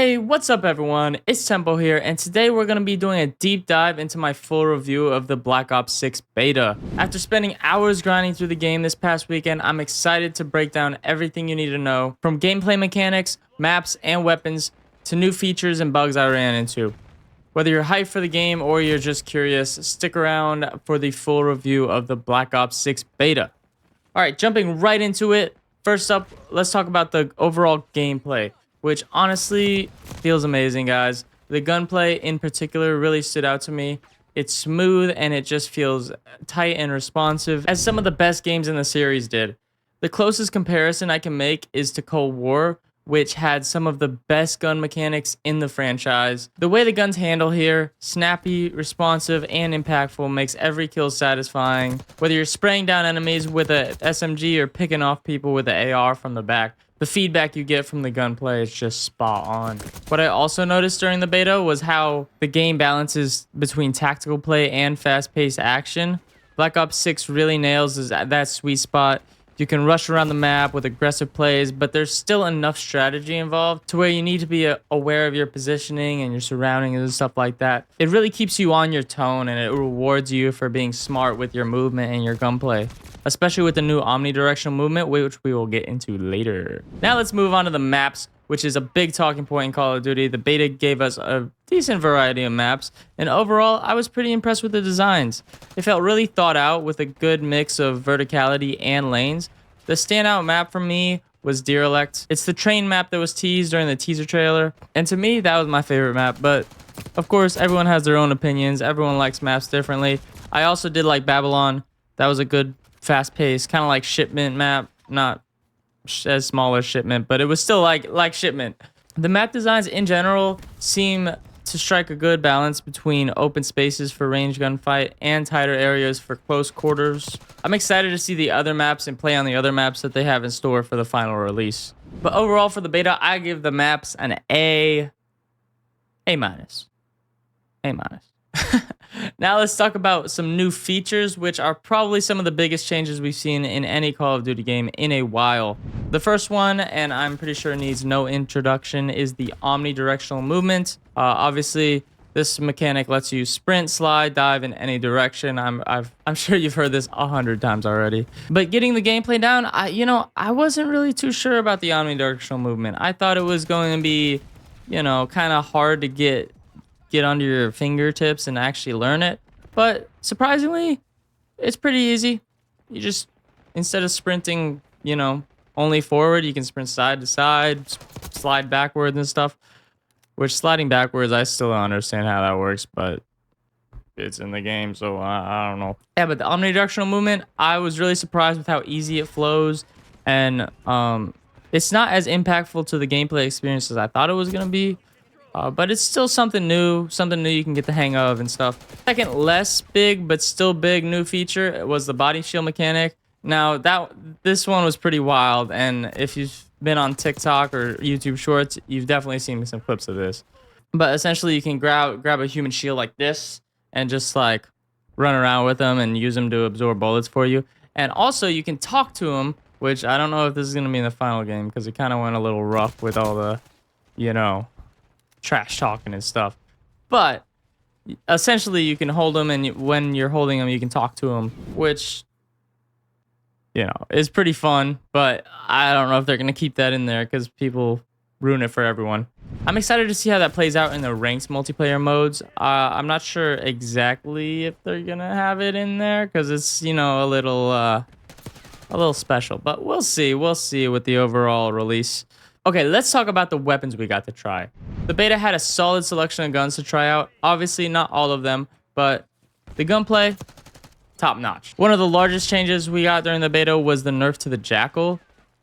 Hey, what's up everyone? It's Tempo here, and today we're going to be doing a deep dive into my full review of the Black Ops 6 beta. After spending hours grinding through the game this past weekend, I'm excited to break down everything you need to know, from gameplay mechanics, maps, and weapons, to new features and bugs I ran into. Whether you're hyped for the game or you're just curious, stick around for the full review of the Black Ops 6 beta. Alright, jumping right into it. First up, let's talk about the overall gameplay, which honestly feels amazing, guys. The gunplay in particular really stood out to me. It's smooth and it just feels tight and responsive, as some of the best games in the series did. The closest comparison I can make is to Cold War, which had some of the best gun mechanics in the franchise. The way the guns handle here, snappy, responsive, and impactful, makes every kill satisfying. Whether you're spraying down enemies with a SMG or picking off people with an AR from the back, the feedback you get from the gunplay is just spot on. What I also noticed during the beta was how the game balances between tactical play and fast-paced action. Black Ops 6 really nails that sweet spot. You can rush around the map with aggressive plays, but there's still enough strategy involved to where you need to be aware of your positioning and your surroundings and stuff like that. It really keeps you on your tone, and it rewards you for being smart with your movement and your gunplay, especially with the new omnidirectional movement, which we will get into later. Now let's move on to the maps, which is a big talking point in Call of Duty. The beta gave us a decent variety of maps, and overall, I was pretty impressed with the designs. It felt really thought out with a good mix of verticality and lanes. The standout map for me was Derelict. It's the train map that was teased during the teaser trailer, and to me, that was my favorite map, but of course, everyone has their own opinions. Everyone likes maps differently. I also did like Babylon. That was a good, fast-paced, kind of like Shipment map, not as small as Shipment, but it was still like Shipment. The map designs in general seem to strike a good balance between open spaces for range gunfight and tighter areas for close quarters. I'm excited to see the other maps and play on the other maps that they have in store for the final release. But overall for the beta, I give the maps an A minus. A minus. Now let's talk about some new features, which are probably some of the biggest changes we've seen in any Call of Duty game in a while. The first one, and I'm pretty sure needs no introduction, is the omnidirectional movement. Obviously, this mechanic lets you sprint, slide, dive in any direction. I'm sure you've heard this 100 times already. But getting the gameplay down, I wasn't really too sure about the omnidirectional movement. I thought it was going to be, kind of hard to get under your fingertips and actually learn it, but surprisingly it's pretty easy. You just, instead of sprinting only forward, you can sprint side to side, slide backwards and stuff, which sliding backwards, I still don't understand how that works, but it's in the game, so I don't know. Yeah, but the omnidirectional movement, I was really surprised with how easy it flows, and it's not as impactful to the gameplay experience as I thought it was gonna be. But it's still something new you can get the hang of and stuff. Second, less big, but still big new feature was the body shield mechanic. Now, this one was pretty wild, and if you've been on TikTok or YouTube Shorts, you've definitely seen some clips of this. But essentially, you can grab a human shield like this and just like run around with them and use them to absorb bullets for you. And also, you can talk to them, which I don't know if this is going to be in the final game because it kind of went a little rough with all the, trash talking and stuff, but essentially you can hold them, and when you're holding them you can talk to them, which is pretty fun. But I don't know if they're gonna keep that in there because people ruin it for everyone. I'm excited to see how that plays out in the ranked multiplayer modes. I'm not sure exactly if they're gonna have it in there because it's a little special, but we'll see with the overall release. Okay, let's talk about the weapons we got to try. The beta had a solid selection of guns to try out. Obviously, not all of them, but the gunplay, top notch. One of the largest changes we got during the beta was the nerf to the Jackal.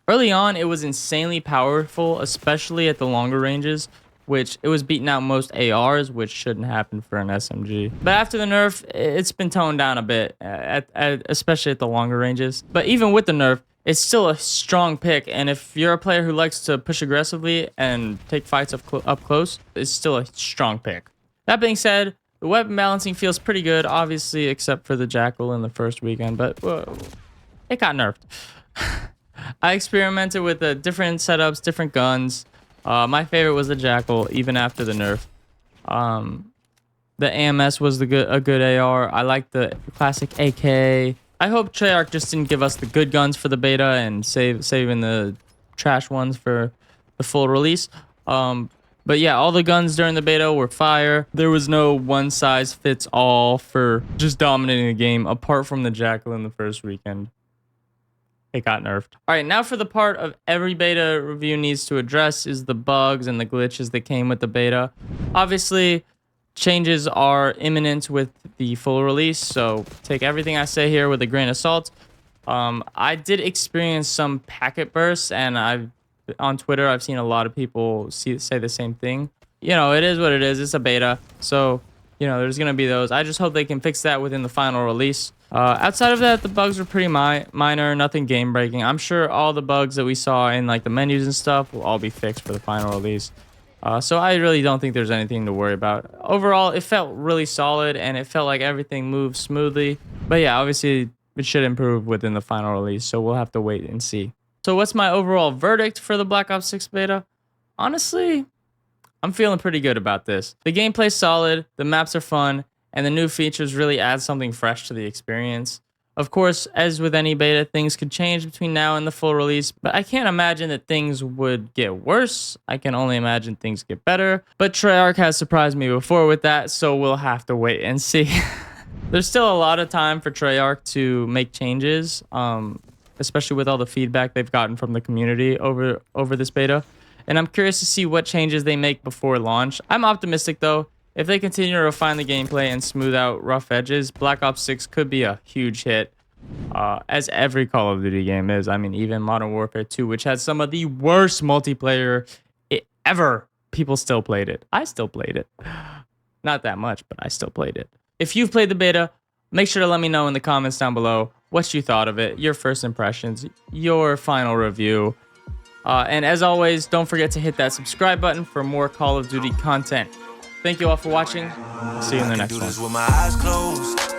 Early on, it was insanely powerful, especially at the longer ranges, which it was beating out most ARs, which shouldn't happen for an SMG. But after the nerf, it's been toned down a bit, especially at the longer ranges. But even with the nerf, it's still a strong pick, and if you're a player who likes to push aggressively and take fights up close, it's still a strong pick. That being said, the weapon balancing feels pretty good, obviously, except for the Jackal in the first weekend, but it got nerfed. I experimented with different setups, different guns, My favorite was the Jackal, even after the nerf. The AMS was a good AR. I like the classic AK. I hope Treyarch just didn't give us the good guns for the beta and saving the trash ones for the full release. But yeah, all the guns during the beta were fire. There was no one size fits all for just dominating the game, apart from the Jackal in the first weekend. It got nerfed. All right, now for the part of every beta review needs to address is the bugs and the glitches that came with the beta. Obviously, changes are imminent with the full release, so take everything I say here with a grain of salt. I did experience some packet bursts, and on Twitter I've seen a lot of people say the same thing. You know, it is what it is. It's a beta, so you know there's gonna be those. I just hope they can fix that within the final release. Outside of that, the bugs were pretty minor, nothing game breaking. I'm sure all the bugs that we saw in like the menus and stuff will all be fixed for the final release. So I really don't think there's anything to worry about. Overall, it felt really solid and it felt like everything moved smoothly. But yeah, obviously it should improve within the final release, so we'll have to wait and see. So what's my overall verdict for the Black Ops 6 beta? Honestly, I'm feeling pretty good about this. The gameplay's solid, the maps are fun, and the new features really add something fresh to the experience. Of course, as with any beta, things could change between now and the full release, but I can't imagine that things would get worse. I can only imagine things get better. But Treyarch has surprised me before with that, so we'll have to wait and see. There's still a lot of time for Treyarch to make changes, especially with all the feedback they've gotten from the community over this beta. And I'm curious to see what changes they make before launch. I'm optimistic though. If they continue to refine the gameplay and smooth out rough edges, Black Ops 6 could be a huge hit, as every Call of Duty game is. I mean, even Modern Warfare 2, which has some of the worst multiplayer ever, people still played it. I still played it. Not that much, but I still played it. If you've played the beta, make sure to let me know in the comments down below what you thought of it, your first impressions, your final review. And as always, don't forget to hit that subscribe button for more Call of Duty content. Thank you all for watching. See you in the next one.